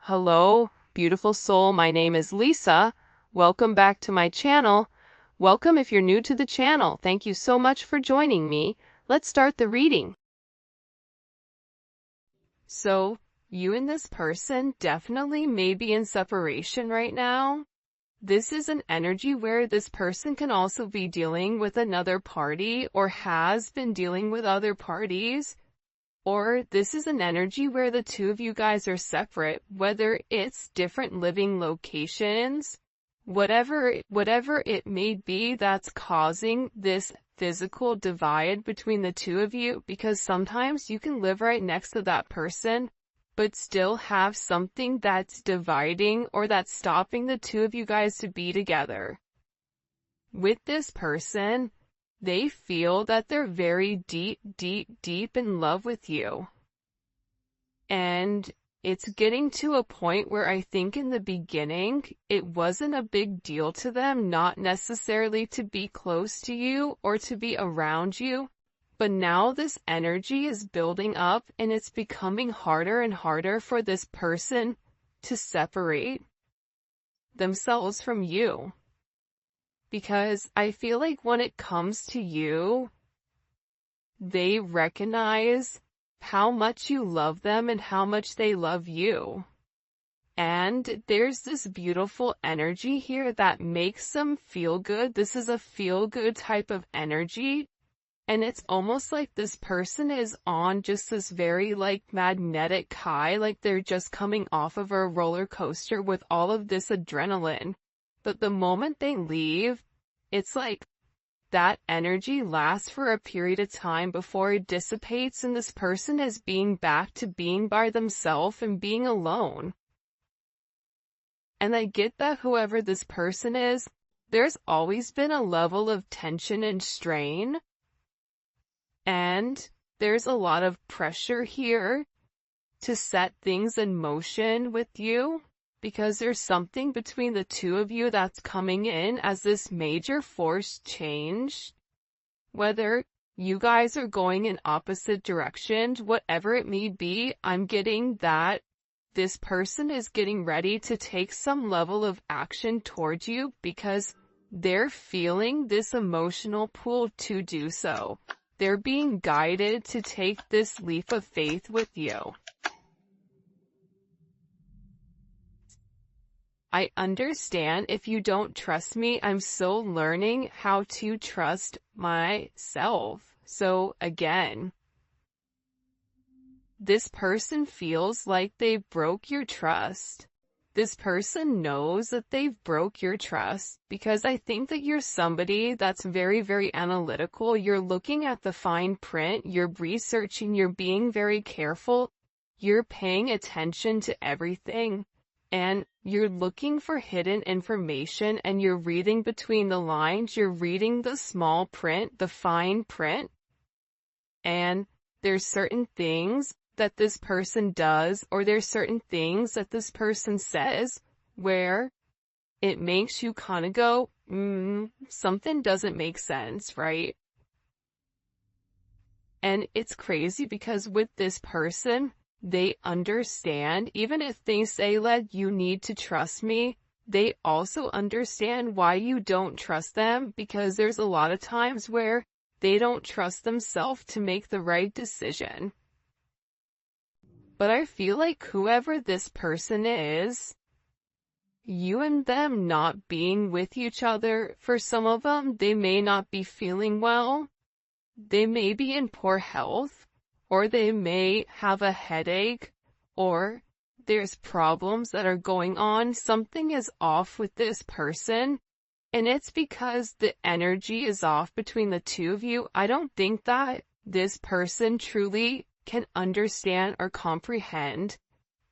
Hello, beautiful soul. My name is Lisa. Welcome back to my channel. Welcome if you're new to the channel. Thank you so much for joining me. Let's start the reading. So, you and this person definitely may be in separation right now. This is an energy where this person can also be dealing with another party or has been dealing with other parties. Or this is an energy where the two of you guys are separate, whether it's different living locations, whatever it may be that's causing this physical divide between the two of you, because sometimes you can live right next to that person, but still have something that's dividing or that's stopping the two of you guys to be together. With this person, they feel that they're very deep in love with you. And it's getting to a point where I think in the beginning, it wasn't a big deal to them, not necessarily to be close to you or to be around you. But now this energy is building up and it's becoming harder and harder for this person to separate themselves from you. Because I feel like when it comes to you, they recognize how much you love them and how much they love you. And there's this beautiful energy here that makes them feel good. This is a feel-good type of energy. And it's almost like this person is on just this very magnetic high, like they're just coming off of a roller coaster with all of this adrenaline. But the moment they leave, it's like that energy lasts for a period of time before it dissipates and this person is being back to being by themselves and being alone. And I get that whoever this person is, there's always been a level of tension and strain. And there's a lot of pressure here to set things in motion with you. Because there's something between the two of you that's coming in as this major force change. Whether you guys are going in opposite directions, whatever it may be, I'm getting that this person is getting ready to take some level of action towards you because they're feeling this emotional pull to do so. They're being guided to take this leap of faith with you. I understand if you don't trust me. I'm still learning how to trust myself. So again, this person feels like they broke your trust. This person knows that they've broke your trust because I think that you're somebody that's very, very analytical. You're looking at the fine print, you're researching, you're being very careful, you're paying attention to everything. And you're looking for hidden information and you're reading between the lines, you're reading the small print, the fine print. And there's certain things that this person does or there's certain things that this person says where it makes you kind of go, something doesn't make sense, right? And it's crazy because with this person, they understand, even if they say, you need to trust me, they also understand why you don't trust them because there's a lot of times where they don't trust themselves to make the right decision. But I feel like whoever this person is, you and them not being with each other, for some of them, they may not be feeling well, they may be in poor health, or they may have a headache, or there's problems that are going on. Something is off with this person, and it's because the energy is off between the two of you. I don't think that this person truly can understand or comprehend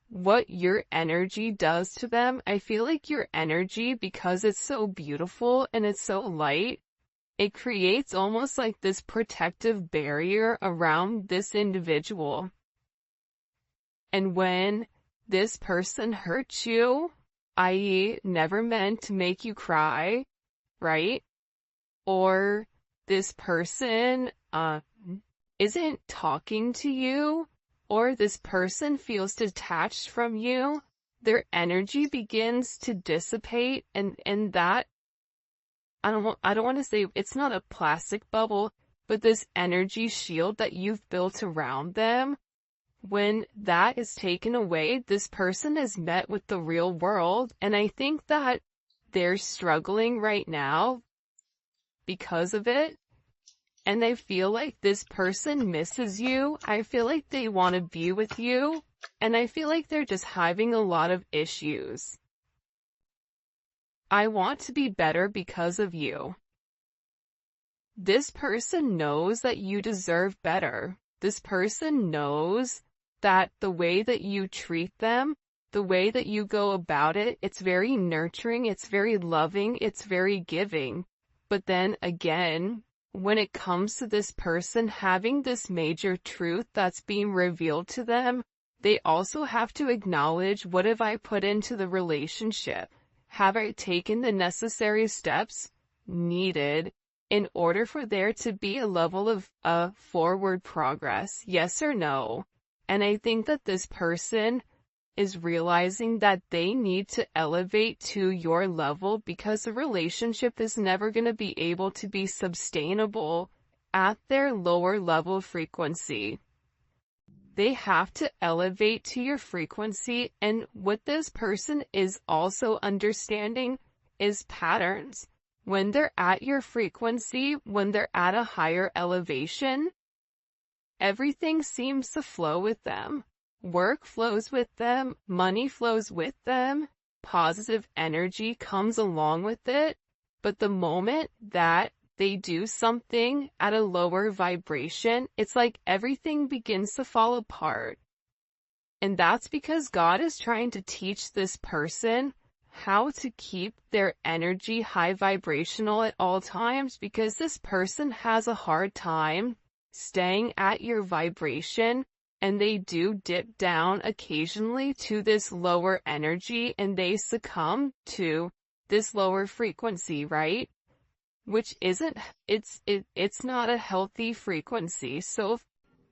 what your energy does to them. I feel like your energy, because it's so beautiful and it's so light, it creates almost like this protective barrier around this individual. And when this person hurts you, i.e. never meant to make you cry, right? Or this person isn't talking to you, or this person feels detached from you, their energy begins to dissipate, and that, I don't want to say it's not a plastic bubble, but this energy shield that you've built around them, when that is taken away, this person is met with the real world. And I think that they're struggling right now because of it. And I feel like this person misses you. I feel like they want to be with you. And I feel like they're just having a lot of issues. I want to be better because of you. This person knows that you deserve better. This person knows that the way that you treat them, the way that you go about it, it's very nurturing, it's very loving, it's very giving. But then again, when it comes to this person having this major truth that's being revealed to them, they also have to acknowledge, what have I put into the relationship? Have I taken the necessary steps needed in order for there to be a level of forward progress? Yes or no? And I think that this person is realizing that they need to elevate to your level, because the relationship is never going to be able to be sustainable at their lower level frequency. They have to elevate to your frequency, and what this person is also understanding is patterns. When they're at your frequency, when they're at a higher elevation, everything seems to flow with them. Work flows with them, money flows with them, positive energy comes along with it. But the moment that they do something at a lower vibration, it's like everything begins to fall apart. And that's because God is trying to teach this person how to keep their energy high vibrational at all times, because this person has a hard time staying at your vibration, and they do dip down occasionally to this lower energy, and they succumb to this lower frequency, right? Which isn't, it's not a healthy frequency. So if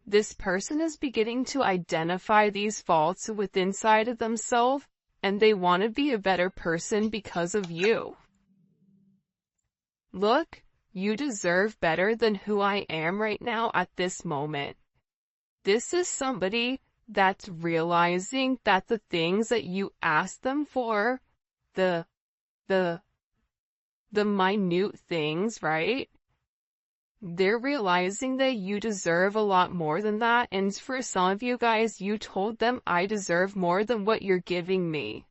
this person is beginning to identify these faults within inside of themselves, and they want to be a better person because of you. Look, you deserve better than who I am right now at this moment. This is somebody that's realizing that the things that you ask them for, the minute things, right? They're realizing that you deserve a lot more than that. And for some of you guys, you told them, I deserve more than what you're giving me.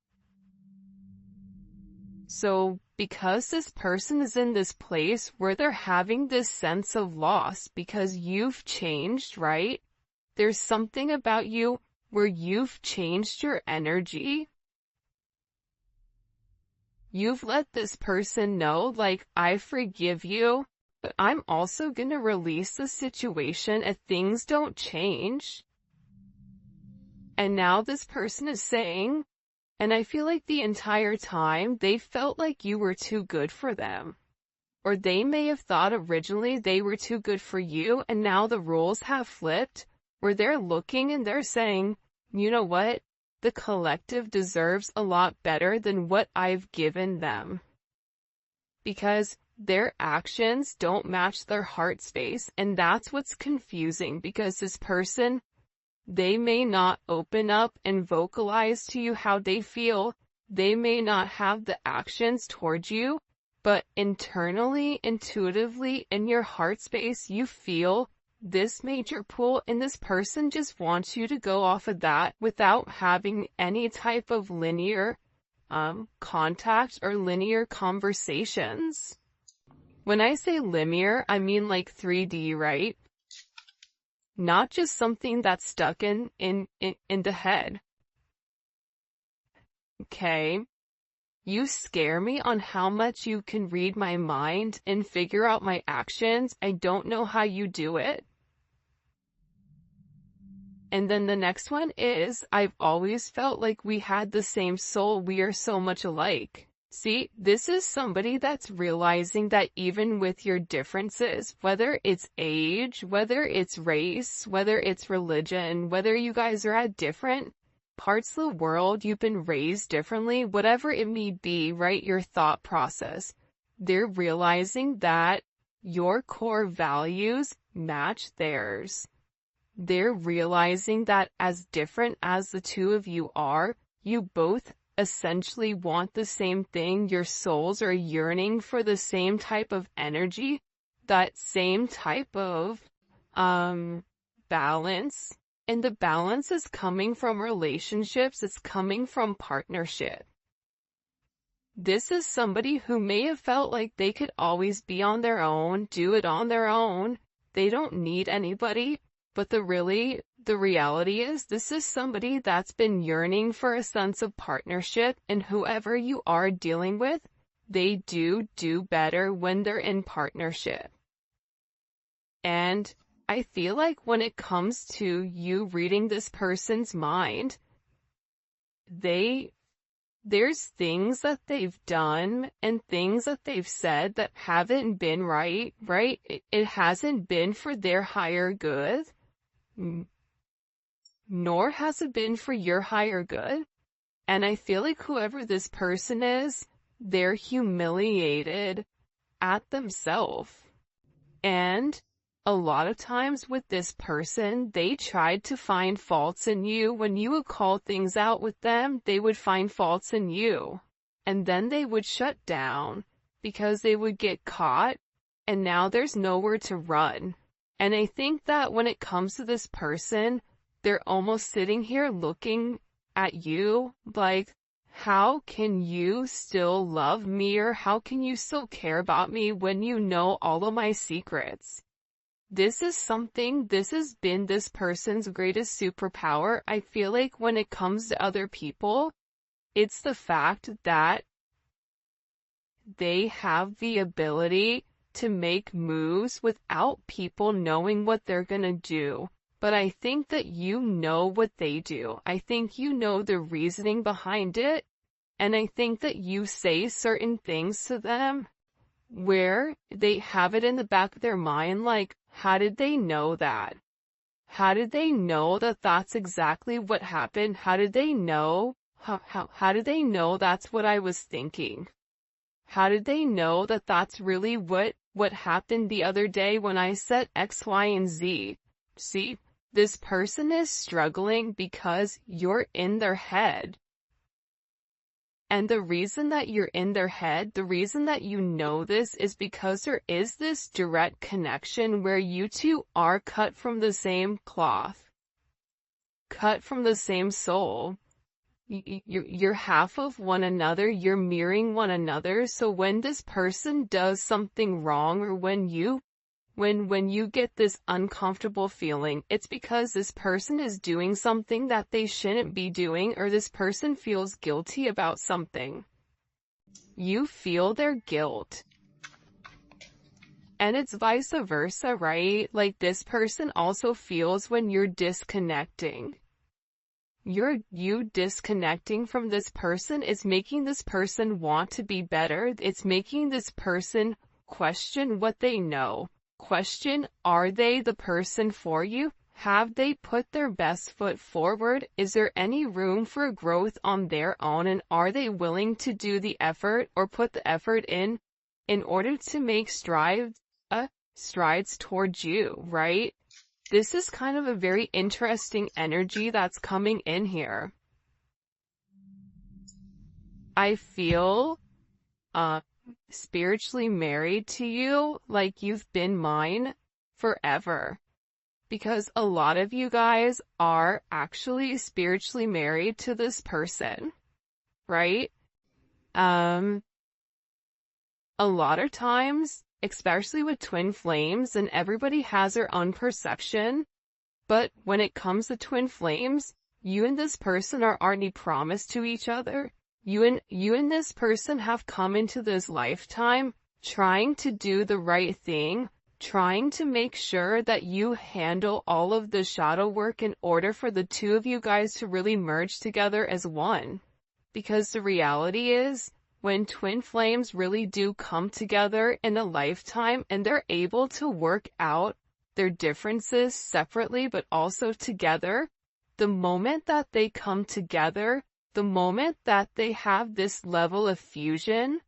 So because this person is in this place where they're having this sense of loss because you've changed, right? There's something about you where you've changed your energy. You've let this person know, like, I forgive you, but I'm also gonna release the situation if things don't change. And now this person is saying, and I feel like the entire time they felt like you were too good for them. Or they may have thought originally they were too good for you, and now the roles have flipped, where they're looking and they're saying, you know what? The collective deserves a lot better than what I've given them. Because their actions don't match their heart space, and that's what's confusing, because this person, they may not open up and vocalize to you how they feel. They may not have the actions towards you, but internally, intuitively, in your heart space, you feel this major pull, and this person just wants you to go off of that without having any type of linear contact or linear conversations. When I say linear, I mean like 3D, right? Not just something that's stuck in the head. Okay? You scare me on how much you can read my mind and figure out my actions. I don't know how you do it. And then the next one is, I've always felt like we had the same soul. We are so much alike. See, this is somebody that's realizing that even with your differences, whether it's age, whether it's race, whether it's religion, whether you guys are at different parts of the world you've been raised differently, whatever it may be, right? Your thought process. They're realizing that your core values match theirs. They're realizing that as different as the two of you are, you both essentially want the same thing. Your souls are yearning for the same type of energy, that same type of balance. And the balance is coming from relationships, it's coming from partnership. This is somebody who may have felt like they could always be on their own, do it on their own. They don't need anybody. But the reality is this is somebody that's been yearning for a sense of partnership, and whoever you are dealing with, they do better when they're in partnership. And I feel like when it comes to you reading this person's mind, there's things that they've done and things that they've said that haven't been right? It hasn't been for their higher good, nor has it been for your higher good. And I feel like whoever this person is, they're humiliated at themselves. And a lot of times with this person, they tried to find faults in you. When you would call things out with them, they would find faults in you. And then they would shut down because they would get caught, and now there's nowhere to run. And I think that when it comes to this person, they're almost sitting here looking at you like, how can you still love me, or how can you still care about me when you know all of my secrets? This has been this person's greatest superpower. I feel like when it comes to other people, it's the fact that they have the ability to make moves without people knowing what they're gonna do. But I think that you know what they do. I think you know the reasoning behind it. And I think that you say certain things to them where they have it in the back of their mind, like, how did they know that? How did they know that that's exactly what happened? How did they know? How did they know that's what I was thinking? How did they know that that's really what happened the other day when I said X, Y, and Z? See, this person is struggling because you're in their head. And the reason that you're in their head, the reason that you know this, is because there is this direct connection where you two are cut from the same cloth, cut from the same soul. You're half of one another, you're mirroring one another. So when this person does something wrong, or when you get this uncomfortable feeling, it's because this person is doing something that they shouldn't be doing, or this person feels guilty about something. You feel their guilt. And it's vice versa, right? Like, this person also feels when you're disconnecting. You disconnecting from this person is making this person want to be better. It's making this person question what they know. Question, are they the person for you? Have they put their best foot forward? Is there any room for growth on their own? And are they willing to do the effort, or put the effort in order to make strides towards you, right? This is kind of a very interesting energy that's coming in here. I feel spiritually married to you, like you've been mine forever. Because a lot of you guys are actually spiritually married to this person, right? A lot of times, especially with twin flames, and everybody has their own perception, but when it comes to twin flames, you and this person are already promised to each other. You and this person have come into this lifetime trying to do the right thing, trying to make sure that you handle all of the shadow work in order for the two of you guys to really merge together as one. Because the reality is, when twin flames really do come together in a lifetime and they're able to work out their differences separately but also together, the moment that they come together, the moment that they have this level of fusion,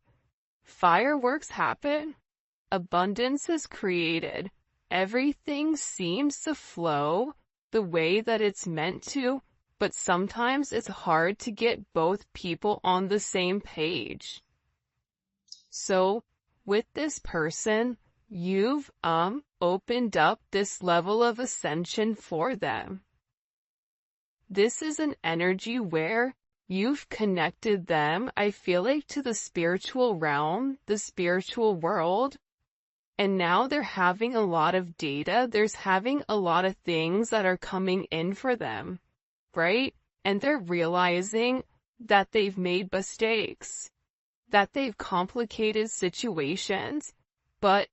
fireworks happen. Abundance is created. Everything seems to flow the way that it's meant to, but sometimes it's hard to get both people on the same page. So, with this person, you've opened up this level of ascension for them. This is an energy where you've connected them, I feel like, to the spiritual realm, the spiritual world. And now they're having a lot of data, there's having a lot of things that are coming in for them, right? And they're realizing that they've made mistakes, that they've complicated situations, but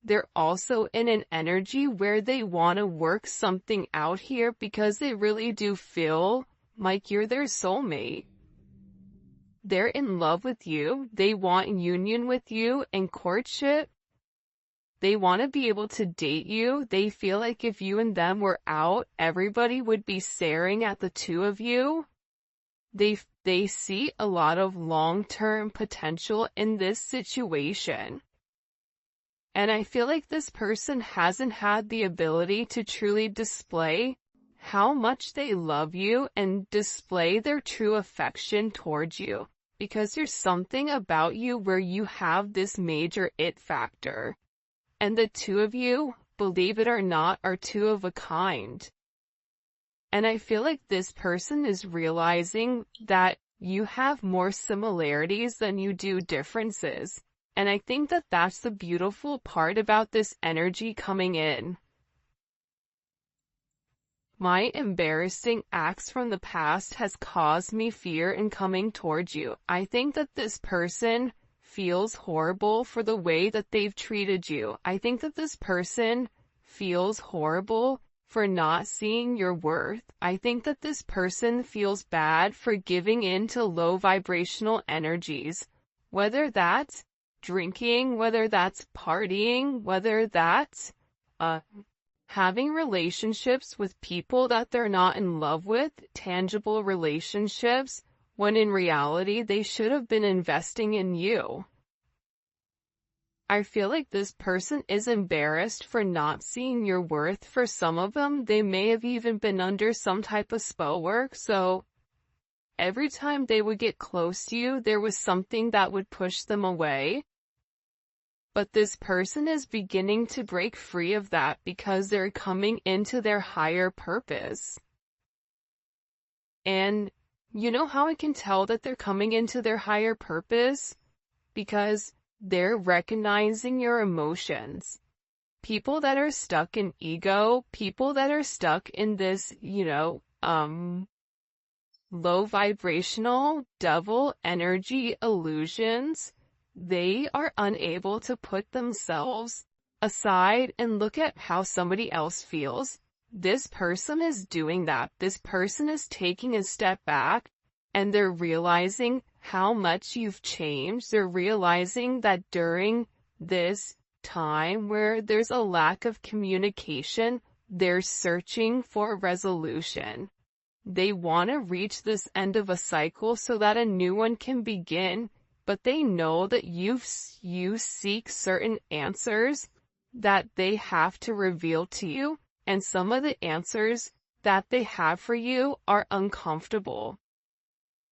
they're also in an energy where they want to work something out here because they really do feel like you're their soulmate. They're in love with you, they want union with you and courtship. They want to be able to date you. They feel like if you and them were out, everybody would be staring at the two of you. They see a lot of long-term potential in this situation. And I feel like this person hasn't had the ability to truly display how much they love you and display their true affection towards you. Because there's something about you where you have this major it factor. And the two of you, believe it or not, are two of a kind. And I feel like this person is realizing that you have more similarities than you do differences. And I think that that's the beautiful part about this energy coming in. My embarrassing acts from the past has caused me fear in coming towards you. I think that this person feels horrible for the way that they've treated you. I think that this person feels horrible for not seeing your worth. I think that this person feels bad for giving in to low vibrational energies. Whether that's drinking, whether that's partying, whether that's having relationships with people that they're not in love with, tangible relationships, when in reality they should have been investing in you. I feel like this person is embarrassed for not seeing your worth. For some of them, they may have even been under some type of spell work, so every time they would get close to you, there was something that would push them away. But this person is beginning to break free of that because they're coming into their higher purpose. And you know how I can tell that they're coming into their higher purpose? Because they're recognizing your emotions. People that are stuck in ego, people that are stuck in this, low vibrational devil energy illusions, they are unable to put themselves aside and look at how somebody else feels. This person is doing that. This person is taking a step back and they're realizing how much you've changed. They're realizing that during this time where there's a lack of communication, they're searching for resolution. They want to reach this end of a cycle so that a new one can begin, but they know that you seek certain answers that they have to reveal to you, and some of the answers that they have for you are uncomfortable.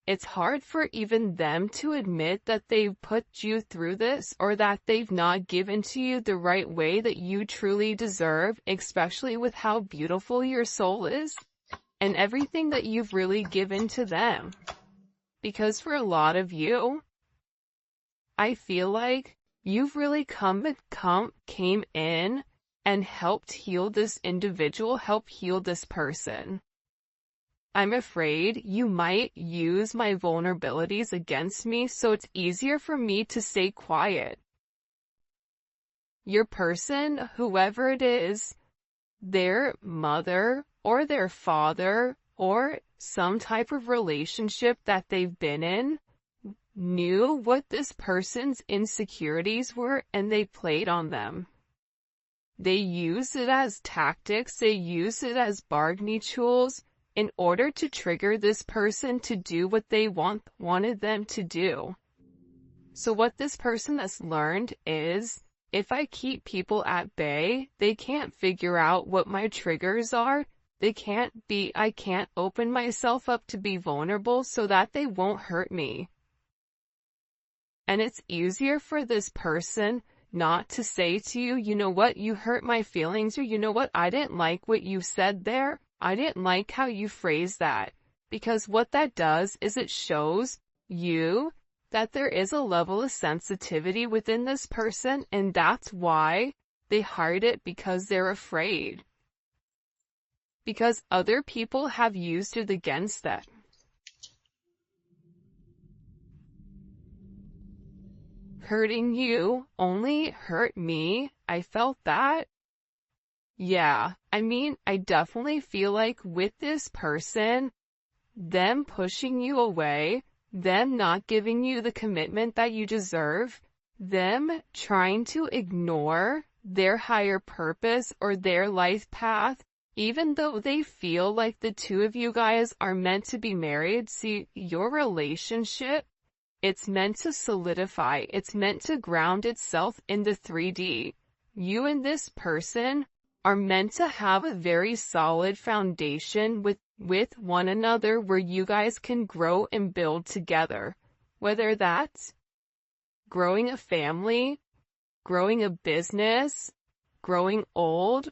It's hard for even them to admit that they've put you through this or that they've not given to you the right way that you truly deserve, especially with how beautiful your soul is and everything that you've really given to them. Because for a lot of you, I feel like you've really came in and helped heal this individual, help heal this person. I'm afraid you might use my vulnerabilities against me, so it's easier for me to stay quiet. Your person, whoever it is, their mother or their father or some type of relationship that they've been in, knew what this person's insecurities were and they played on them. They used it as tactics, they used it as bargaining tools in order to trigger this person to do what they wanted them to do. So what this person has learned is, if I keep people at bay, they can't figure out what my triggers are. I can't open myself up to be vulnerable so that they won't hurt me. And it's easier for this person not to say to you, you know what, you hurt my feelings, or you know what, I didn't like what you said there. I didn't like how you phrased that. Because what that does is it shows you that there is a level of sensitivity within this person, and that's why they hide it, because they're afraid. Because other people have used it against them. Hurting you only hurt me. I felt that. Yeah, I mean, I definitely feel like with this person, them pushing you away, them not giving you the commitment that you deserve, them trying to ignore their higher purpose or their life path, even though they feel like the two of you guys are meant to be married. See, your relationship, it's meant to solidify. It's meant to ground itself in the 3D. You and this person are meant to have a very solid foundation with one another where you guys can grow and build together. Whether that's growing a family, growing a business, growing old,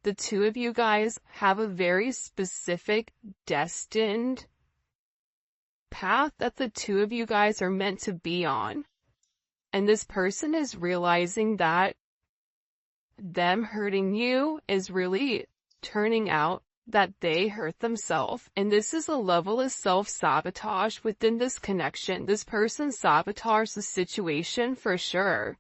the two of you guys have a very specific, destined path that the two of you guys are meant to be on. And this person is realizing that them hurting you is really turning out that they hurt themselves. And this is a level of self-sabotage within this connection. This person sabotaged the situation for sure.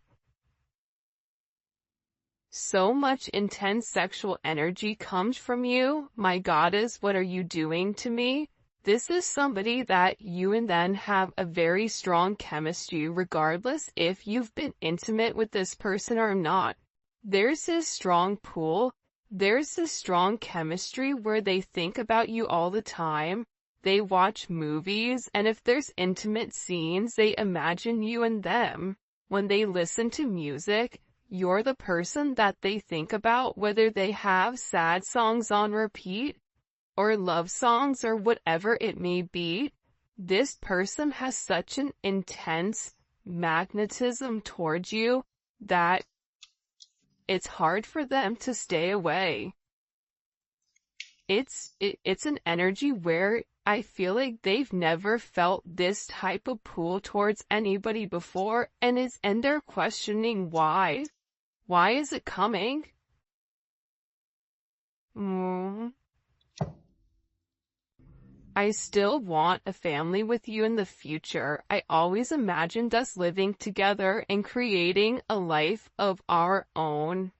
So much intense sexual energy comes from you. My goddess, what are you doing to me? This is somebody that you and them have a very strong chemistry, regardless if you've been intimate with this person or not. There's this strong pull. There's this strong chemistry where they think about you all the time. They watch movies, and if there's intimate scenes, they imagine you and them. When they listen to music, you're the person that they think about, whether they have sad songs on repeat, or love songs, or whatever it may be. This person has such an intense magnetism towards you that it's hard for them to stay away. It's an energy where I feel like they've never felt this type of pull towards anybody before, and they're questioning why. Why is it coming? I still want a family with you in the future. I always imagined us living together and creating a life of our own.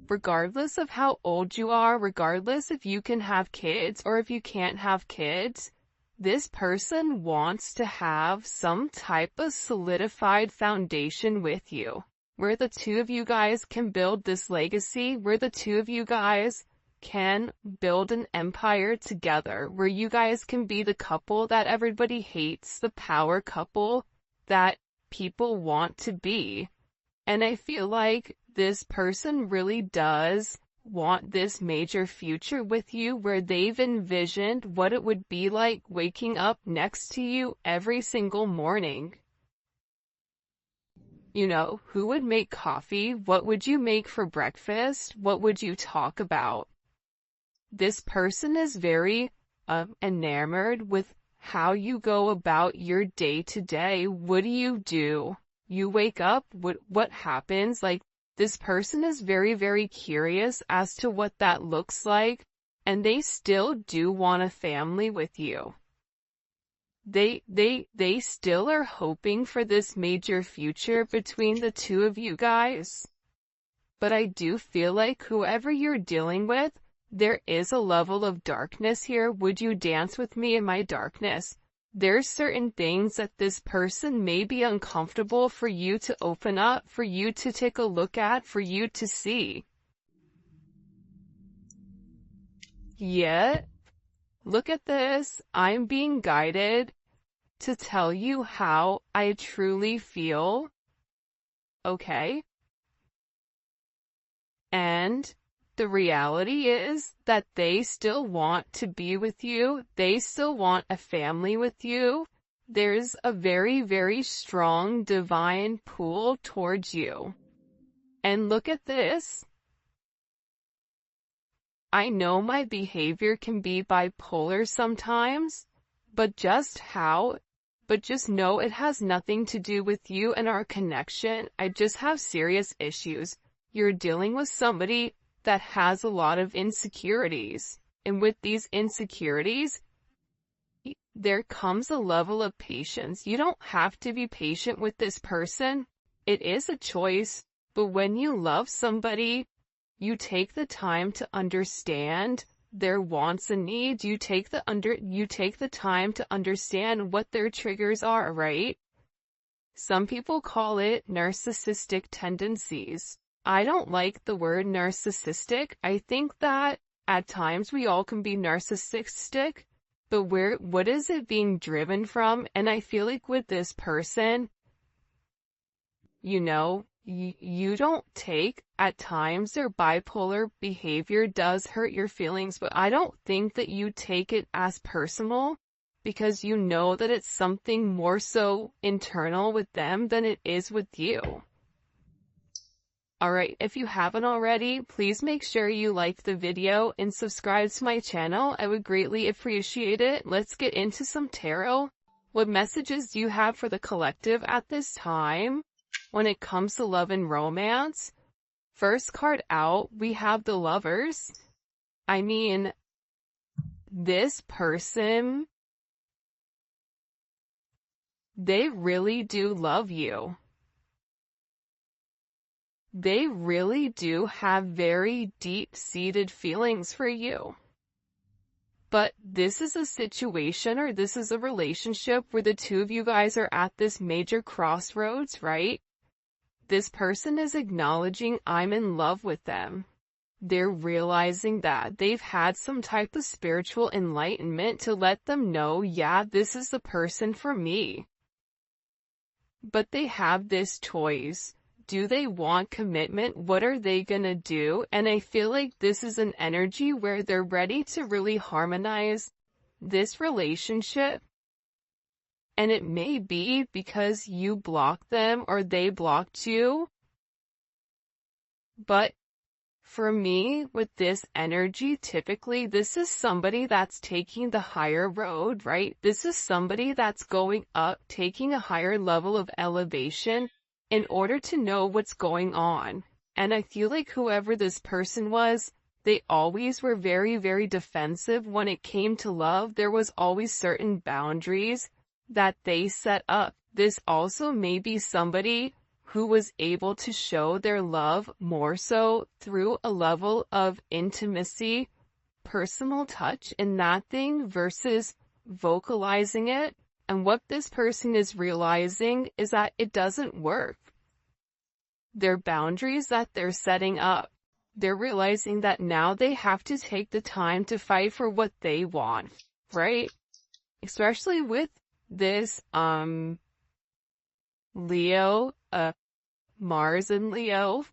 Regardless of how old you are, regardless if you can have kids or if you can't have kids, this person wants to have some type of solidified foundation with you, where the two of you guys can build this legacy, where the two of you guys can build an empire together, where you guys can be the couple that everybody hates, the power couple that people want to be. And I feel like this person really does want this major future with you, where they've envisioned what it would be like waking up next to you every single morning. You know, who would make coffee? What would you make for breakfast? What would you talk about? This person is very enamored with how you go about your day to day. What do? You wake up, what happens? Like, this person is very, very curious as to what that looks like, and they still do want a family with you. They still are hoping for this major future between the two of you guys. But I do feel like whoever you're dealing with, there is a level of darkness here. Would you dance with me in my darkness? There's certain things that this person may be uncomfortable for you to open up, for you to take a look at, for you to see. Yet, look at this. I'm being guided to tell you how I truly feel. Okay? And the reality is that they still want to be with you. They still want a family with you. There's a very, very strong divine pull towards you. And look at this. I know my behavior can be bipolar sometimes, but just know it has nothing to do with you and our connection. I just have serious issues. You're dealing with somebody that has a lot of insecurities. And with these insecurities, there comes a level of patience. You don't have to be patient with this person. It is a choice. But when you love somebody, you take the time to understand their wants and needs. You take the time to understand what their triggers are, right? Some people call it narcissistic tendencies. I don't like the word narcissistic. I think that at times we all can be narcissistic, but what is it being driven from? And I feel like with this person, you don't take, at times their bipolar behavior does hurt your feelings, but I don't think that you take it as personal because you know that it's something more so internal with them than it is with you. Alright, if you haven't already, please make sure you like the video and subscribe to my channel. I would greatly appreciate it. Let's get into some tarot. What messages do you have for the collective at this time? When it comes to love and romance, first card out, we have the Lovers. I mean, this person, they really do love you. They really do have very deep-seated feelings for you. But this is a situation, or this is a relationship where the two of you guys are at this major crossroads, right? This person is acknowledging I'm in love with them. They're realizing that they've had some type of spiritual enlightenment to let them know, yeah, this is the person for me. But they have this choice. Do they want commitment? What are they gonna do? And I feel like this is an energy where they're ready to really harmonize this relationship. And it may be because you blocked them or they blocked you. But for me, with this energy, typically this is somebody that's taking the higher road, right? This is somebody that's going up, taking a higher level of elevation in order to know what's going on. And I feel like whoever this person was, they always were very, very defensive when it came to love. There was always certain boundaries that they set up. This also may be somebody who was able to show their love more so through a level of intimacy, personal touch in that thing versus vocalizing it. And what this person is realizing is that it doesn't work. Their boundaries that they're setting up, they're realizing that now they have to take the time to fight for what they want, right? Especially with this, Leo, Mars and Leo.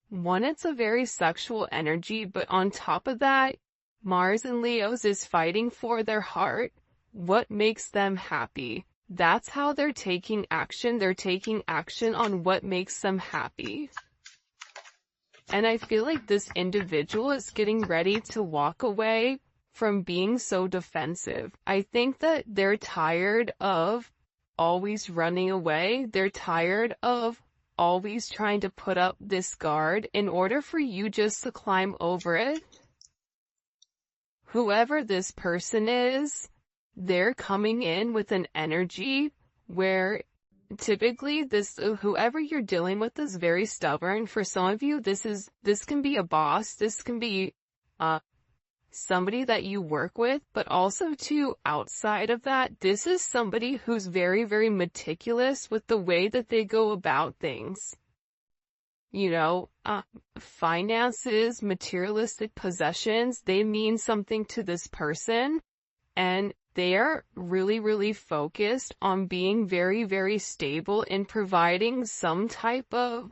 One, it's a very sexual energy, but on top of that, Mars and Leo's is fighting for their heart. What makes them happy? That's how they're taking action. They're taking action on what makes them happy. And I feel like this individual is getting ready to walk away from being so defensive. I think that they're tired of always running away. They're tired of always trying to put up this guard in order for you just to climb over it. Whoever this person is, they're coming in with an energy where typically whoever you're dealing with is very stubborn. For some of you, this can be a boss, this can be somebody that you work with, but also too, outside of that, this is somebody who's very, very meticulous with the way that they go about things. finances, materialistic possessions, they mean something to this person, and they are really, really focused on being very, very stable in providing some type of,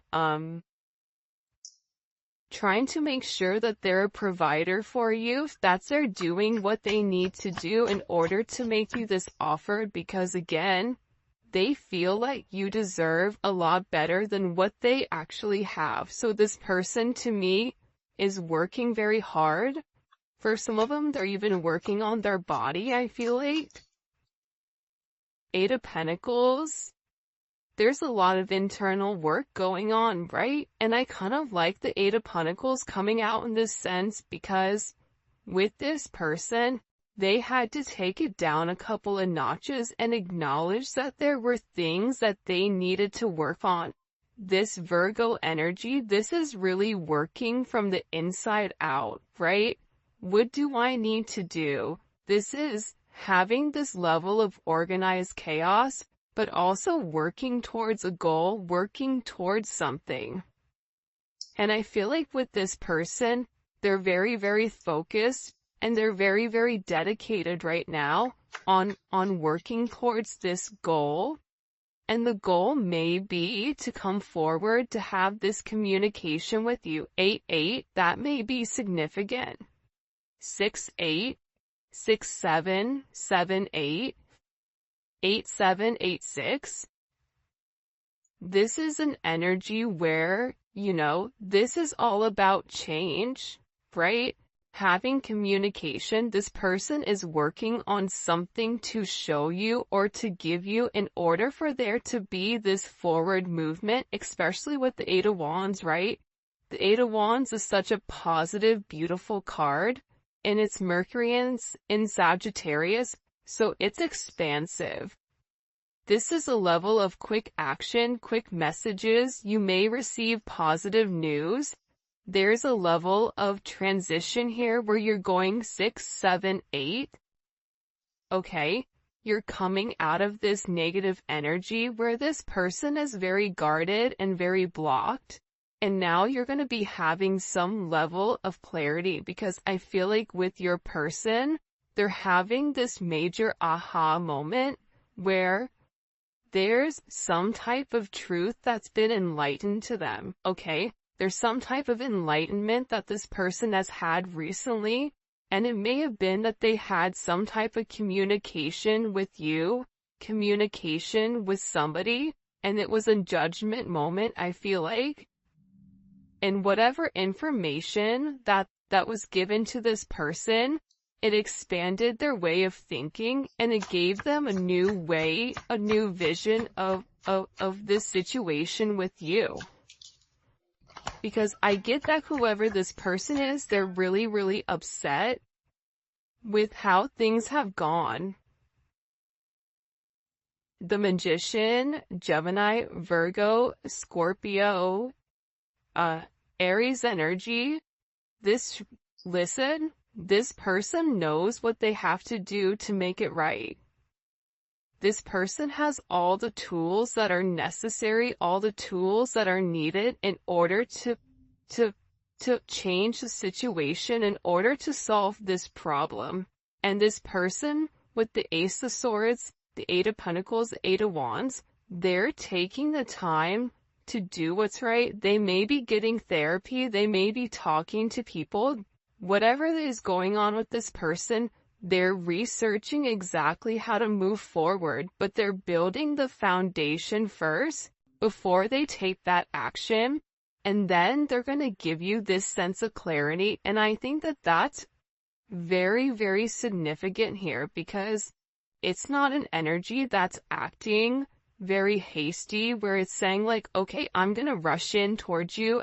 trying to make sure that they're a provider for you. That's they're doing what they need to do in order to make you this offer, because again, they feel like you deserve a lot better than what they actually have. So this person, to me, is working very hard. For some of them, they're even working on their body, I feel like. Eight of Pentacles. There's a lot of internal work going on, right? And I kind of like the Eight of Pentacles coming out in this sense, because with this person, they had to take it down a couple of notches and acknowledge that there were things that they needed to work on. This Virgo energy, this is really working from the inside out, right? What do I need to do? This is having this level of organized chaos, but also working towards a goal, working towards something. And I feel like with this person, they're very, very focused, and they're very, very dedicated right now on working towards this goal. And the goal may be to come forward to have this communication with you. 8-8, that may be significant. 6-8, 6-7, 7-8. 8-7-8-6. This is an energy where, this is all about change, right? Having communication. This person is working on something to show you or to give you in order for there to be this forward movement, especially with the Eight of Wands, right? The Eight of Wands is such a positive, beautiful card, and it's Mercury in Sagittarius. So it's expansive. This is a level of quick action, quick messages. You may receive positive news. There's a level of transition here where you're going 6, 7, 8. Okay, you're coming out of this negative energy where this person is very guarded and very blocked. And now you're going to be having some level of clarity, because I feel like with your person, they're having this major aha moment where there's some type of truth that's been enlightened to them, okay? There's some type of enlightenment that this person has had recently, and it may have been that they had some type of communication with you, communication with somebody, and it was a judgment moment, I feel like. And whatever information that was given to this person, it expanded their way of thinking, and it gave them a new way, a new vision of this situation with you. Because I get that whoever this person is, they're really, really upset with how things have gone. The Magician, Gemini, Virgo, Scorpio, Aries energy. Listen, this person knows what they have to do to make it right. This person has all the tools that are necessary, all the tools that are needed in order to change the situation, in order to solve this problem. And this person with the Ace of Swords, the Eight of Pentacles, the Eight of Wands, they're taking the time to do what's right. They may be getting therapy, they may be talking to people. Whatever is going on with this person, they're researching exactly how to move forward, but they're building the foundation first before they take that action, and then they're going to give you this sense of clarity. And I think that that's very, very significant here, because it's not an energy that's acting very hasty, where it's saying like, okay, I'm going to rush in towards you